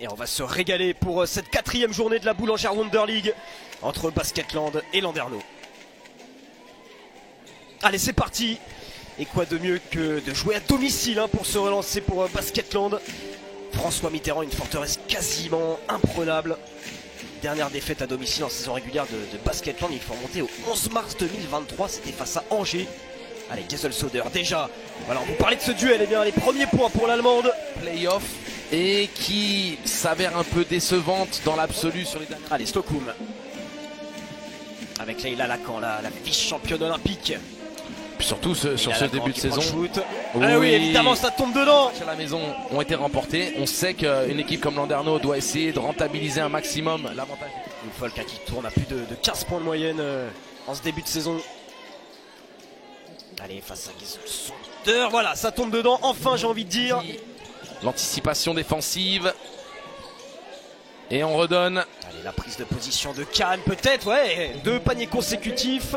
Et on va se régaler pour cette 4e journée de la Boulangère Wonder League entre Basketland et Landerneau. Allez, c'est parti. Et quoi de mieux que de jouer à domicile pour se relancer pour Basketland. François Mitterrand, une forteresse quasiment imprenable. Dernière défaite à domicile en saison régulière de Basketland. Il faut remonter au 11 mars 2023. C'était face à Angers. Allez, Kaiserslautern déjà. Alors, vous parlez de ce duel. Eh bien, les premiers points pour l'Allemande. Playoff et qui s'avère un peu décevante dans l'absolu sur les dernières. Allez, Stockholm. Avec Leïla Lacan, la vice-championne olympique. Puis surtout sur ce début de saison. Oui, évidemment, ça tombe dedans. À la maison ont été remportés. On sait qu'une équipe comme Landerneau doit essayer de rentabiliser un maximum l'avantage. Une Folk qui tourne à plus de 15 points de moyenne en ce début de saison. Allez, face à Kaiserslautern. Voilà, ça tombe dedans. Enfin, j'ai envie de dire. L'anticipation défensive. Et on redonne. Allez, la prise de position de Kahn, peut-être, ouais, 2 paniers consécutifs.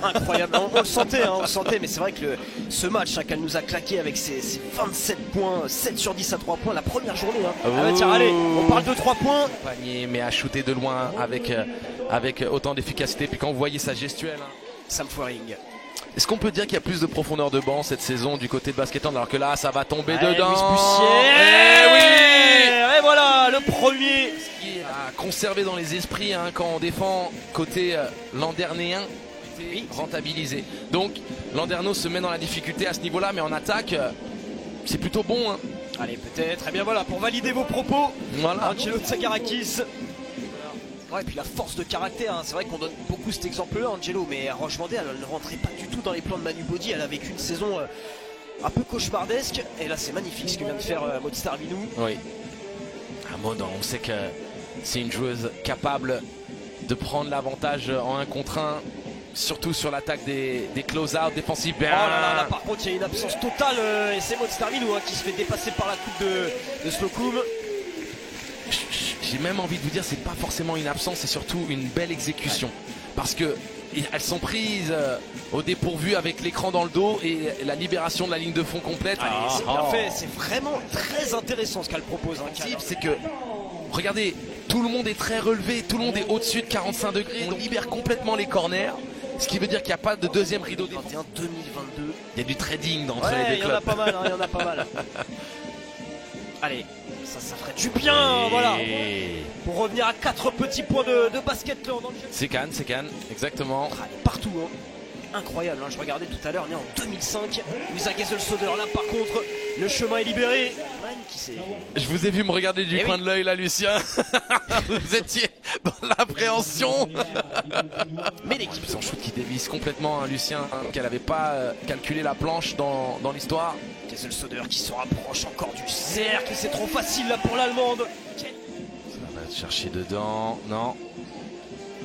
Incroyable, on le sentait, mais c'est vrai que ce match qu'elle nous a claqué avec ses 27 points, 7 sur 10 à 3 points, la première journée. Ah bah tiens, allez, on parle de 3 points. Panier, mais à shooter de loin avec autant d'efficacité. Puis quand vous voyez sa gestuelle. Sam Fouring. Est-ce qu'on peut dire qu'il y a plus de profondeur de banc cette saison du côté de Basketland alors que là ça va tomber dedans. Et voilà le premier. Ce qui est à conserver dans les esprits quand on défend côté landernéen, rentabilisé. Donc Landerneau se met dans la difficulté à ce niveau là, mais en attaque c'est plutôt bon. Allez, peut-être. Et bien voilà, pour valider vos propos, voilà. Angelo Tsagarakis. Ouais, et puis la force de caractère, c'est vrai qu'on donne beaucoup cet exemple-là, Angelo, mais Roche-Vendée, elle ne rentrait pas du tout dans les plans de Manu Bodi. Elle a vécu une saison un peu cauchemardesque, et là c'est magnifique ce que vient de faire Maud Starminou. Oui. Maud, on sait que c'est une joueuse capable de prendre l'avantage en 1 contre 1, surtout sur l'attaque des close-out défensifs. Oh là, par contre, il y a une absence totale, et c'est Maud Starminou qui se fait dépasser par la coupe de Slocum. J'ai même envie de vous dire, c'est pas forcément une absence, c'est surtout une belle exécution. Parce que elles sont prises au dépourvu avec l'écran dans le dos et la libération de la ligne de fond complète. C'est bien fait, c'est vraiment très intéressant ce qu'elle propose. C'est que, regardez, tout le monde est très relevé, tout le monde est au-dessus de 45 degrés, on libère complètement les corners. Ce qui veut dire qu'il n'y a pas de deuxième rideau défensif. 2022. Il y a du trading entre les deux clubs. Il y en a pas mal, il y en a pas mal. Allez, ça ferait du bien, voilà. Pour revenir à 4 petits points de Basketland. C'est Kahn, exactement. Partout, incroyable, je regardais tout à l'heure, on est en 2005. Luisa Kaiserslautern, là par contre, le chemin est libéré. Je vous ai vu me regarder du coin de l'œil là, Lucien. Vous étiez dans l'appréhension. Mais l'équipe, son shoot qui dévisse complètement, Lucien, qu'elle n'avait pas calculé la planche dans l'histoire. Kaiserslautern qui se rapproche encore du cercle, c'est trop facile là pour l'Allemande. Ça va chercher dedans, non.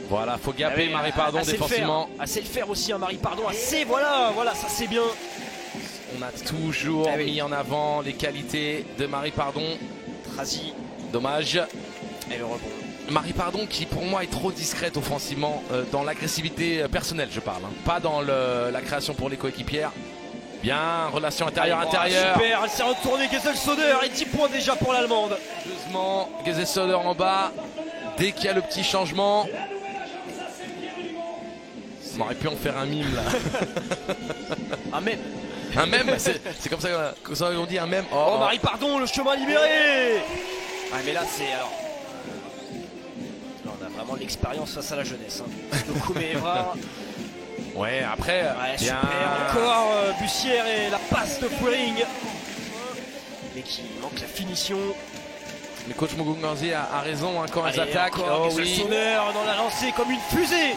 Voilà, faut gaper Marie Pardon défensivement. Assez le faire aussi, Marie Pardon, assez, voilà, ça c'est bien. On a toujours mis en avant les qualités de Marie Pardon. Trazy. Dommage. Et le rebond. Marie Pardon qui pour moi est trop discrète offensivement dans l'agressivité personnelle, je parle. Pas dans la création pour les coéquipières. Bien, relation intérieure-intérieure. Super, elle s'est retournée, Kaiserslautern, et 10 points déjà pour l'Allemande. Heureusement, Kaiserslautern en bas. Dès qu'il y a le petit changement. On aurait pu en faire un mime là. Un mème. Un mème, c'est comme ça qu'on dit un mème. Oh, Marie Pardon, le chemin libéré. Ah mais là c'est alors. Là on a vraiment l'expérience face à la jeunesse. Stockholm et Evra. Ouais, après. Ouais, bien. Super, encore Bussière et la passe de Fouring. Mais qui manque la finition. Le coach Mugungazi a raison quand elles attaquent. Kaiserslautern dans la lancée comme une fusée.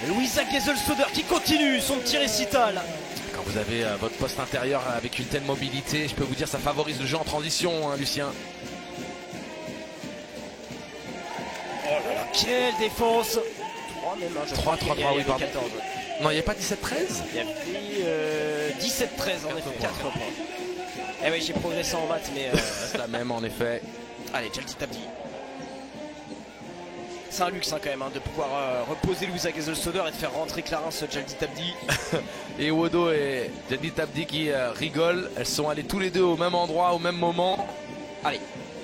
Luisa Kaiserslautern qui continue son petit récital. Quand vous avez votre poste intérieur avec une telle mobilité, je peux vous dire ça favorise le jeu en transition, Lucien. Oh là là, quelle défense. 3 même, 3, oui, pardon. 14. Non, il n'y a pas 17-13. Il y avait 17-13 en effet, 4 points. Eh oui, j'ai progressé en maths, mais c'est la même en effet. Allez, Jalti Tabdi. C'est un luxe quand même de pouvoir reposer Luisa Kaiserslautern et de faire rentrer Clarence Jalti Tabdi. Et Wodo et Jalti Tabdi qui rigolent. Elles sont allées tous les deux au même endroit, au même moment. Allez,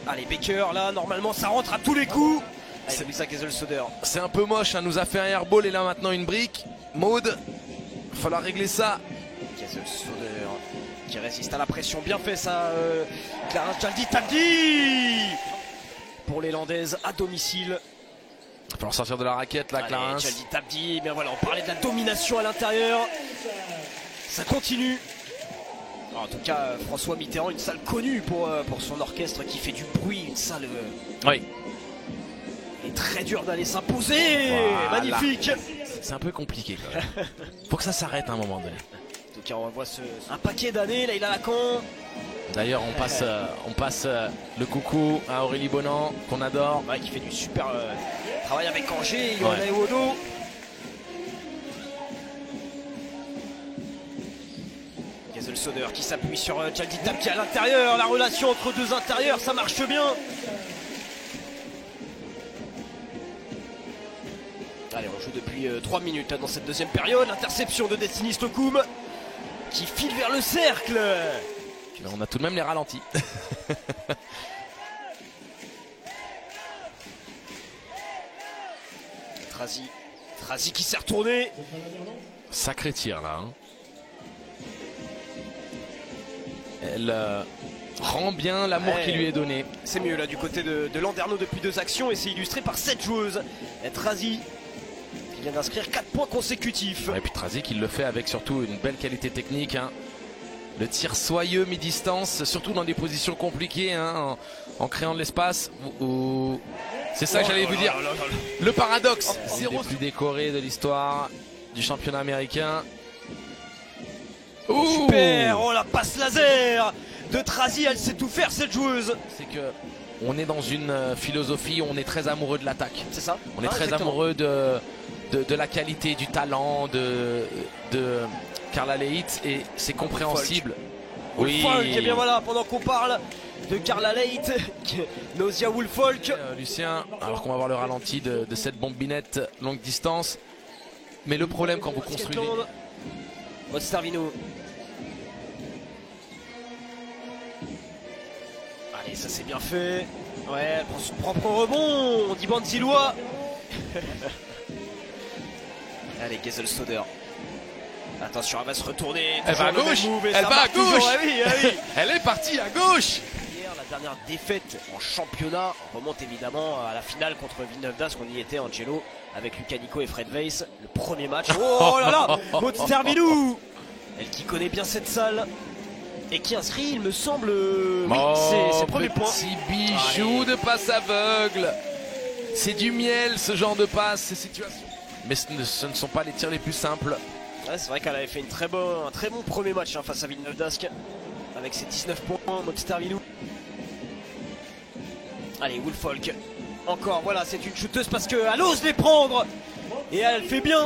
Allez, Baker, là, normalement, ça rentre à tous les coups. C'est Lisa Kaiselsoder. C'est un peu moche, hein, nous a fait un airball et là maintenant une brique. Maud, il va falloir régler ça. Kaiselsoder qui résiste à la pression. Bien fait ça, Clarence Jaldi pour les Landaises à domicile. Il va falloir sortir de la raquette là, Clarence. Jaldi Tabdi, bien voilà, on parlait de la domination à l'intérieur. Ça continue. En tout cas, François Mitterrand, une salle connue pour son orchestre qui fait du bruit, une salle. Oui. Il est très dur d'aller s'imposer. Voilà. Magnifique. C'est un peu compliqué quand même. Faut que ça s'arrête à un moment donné. En tout cas, on revoit un paquet d'années. Là, il a la con. D'ailleurs, on passe le coucou à Aurélie Bonan, qu'on adore. Ouais, qui fait du super travail avec Angers. Yohanna Ewodo. Kaiselsoder qui s'appuie sur Jaldi Tabdi à l'intérieur. La relation entre deux intérieurs, ça marche bien. Allez, on joue depuis 3 minutes là, dans cette deuxième période. L'interception de Destiny Slocum qui file vers le cercle. Là, on a tout de même les ralentis. Trazi qui s'est retourné. Sacré tir là. Hein. Elle rend bien l'amour qui lui est donné. C'est mieux là du côté de Landerneau depuis 2 actions et c'est illustré par 7 joueuses. Et Trazi qui vient d'inscrire 4 points consécutifs. Et puis Trazi qui le fait avec surtout une belle qualité technique. Hein. Le tir soyeux mi-distance, surtout dans des positions compliquées, hein, en créant de l'espace. C'est ça que j'allais vous dire. Le paradoxe. C'est le plus décoré de l'histoire du championnat américain. Super. Oh la passe laser de Trazi, elle sait tout faire cette joueuse. C'est que on est dans une philosophie où on est très amoureux de l'attaque. C'est ça. On est très exactement. amoureux de la qualité, du talent de Carla Leight et c'est compréhensible. Woolfolk, et bien voilà, pendant qu'on parle de Carla Leight, Nausea Woolfolk. Lucien, alors qu'on va voir le ralenti de cette bombinette longue distance. Mais le problème quand vous construisez... Starvino. Allez, ça c'est bien fait. Ouais, elle prend son propre rebond. On dit Banzilois. Allez, Kaiselsoder. Attention, elle va se retourner. Elle va à gauche. Elle va à gauche. Elle est partie à gauche. La dernière défaite en championnat remonte évidemment à la finale contre Villeneuve d'Ascq. On y était, Angelo, avec Lucas Nico et Fred Weiss. Le premier match. Oh là là, Maud Stervilou. Elle qui connaît bien cette salle et qui inscrit, il me semble, ses premiers points. Petit bijou de passe aveugle. C'est du miel ce genre de passe, ces situations. Mais ce ne sont pas les tirs les plus simples. Ouais, c'est vrai qu'elle avait fait un très bon premier match face à Villeneuve d'Ascq avec ses 19 points. Maud Stervilou. Allez, Woolfolk. Encore, voilà, c'est une shooteuse parce qu'elle ose les prendre. Et elle fait bien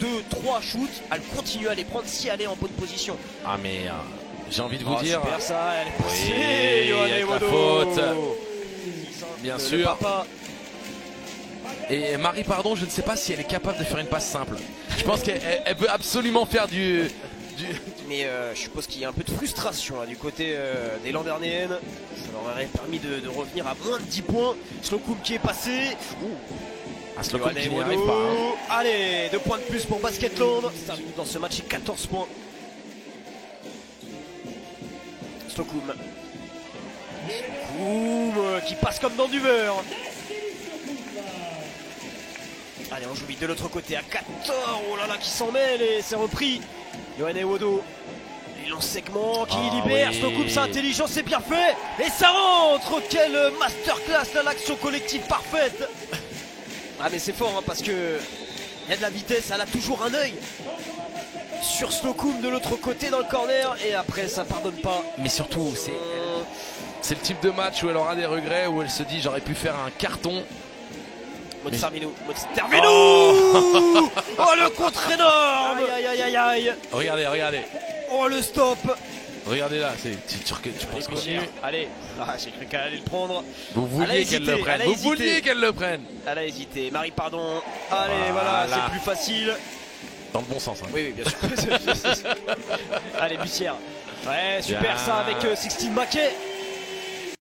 2-3 shoots. Elle continue à les prendre si elle est en bonne position. Ah mais j'ai envie de vous dire... Super ça, elle est passée. Yohanna Ewodo. Faute. Bien sûr. Papa. Et Marie Pardon, je ne sais pas si elle est capable de faire une passe simple. Je pense qu'elle veut absolument faire du... Mais je suppose qu'il y a un peu de frustration là, du côté des Landernéennes. Ça leur aurait permis de revenir à moins de 10 points. Slocum qui est passé. Slocum qui n'y arrive pas. Hein. Allez, 2 points de plus pour Basketland. Dans ce match, c'est 14 points. Slocum qui passe comme dans du beurre. Allez, on joue vite de l'autre côté à 14. Oh là là, qui s'en mêle et c'est repris. Yohanna Ewodo. Et long segment qui libère. Slocum, c'est intelligent, c'est bien fait. Et ça rentre. Quelle masterclass là, l'action collective parfaite. Ah mais c'est fort hein, parce que il y a de la vitesse, elle a toujours un œil sur Slocum de l'autre côté dans le corner et après ça pardonne pas. Mais surtout c'est le type de match où elle aura des regrets, où elle se dit j'aurais pu faire un carton. Maud Stervilou. Oh le contre énorme. Aïe. Regardez. Oh le stop. Regardez là, tu penses continuer. Allez, j'ai cru qu'elle allait le prendre. Vous vouliez qu'elle le prenne. Vous vouliez qu'elle le prenne. Elle a hésité. Marie Pardon. Allez, voilà, c'est plus facile. Dans le bon sens. Hein. Oui, bien sûr. Allez, Bussière. Ouais, super ça avec Sixtine Maquet.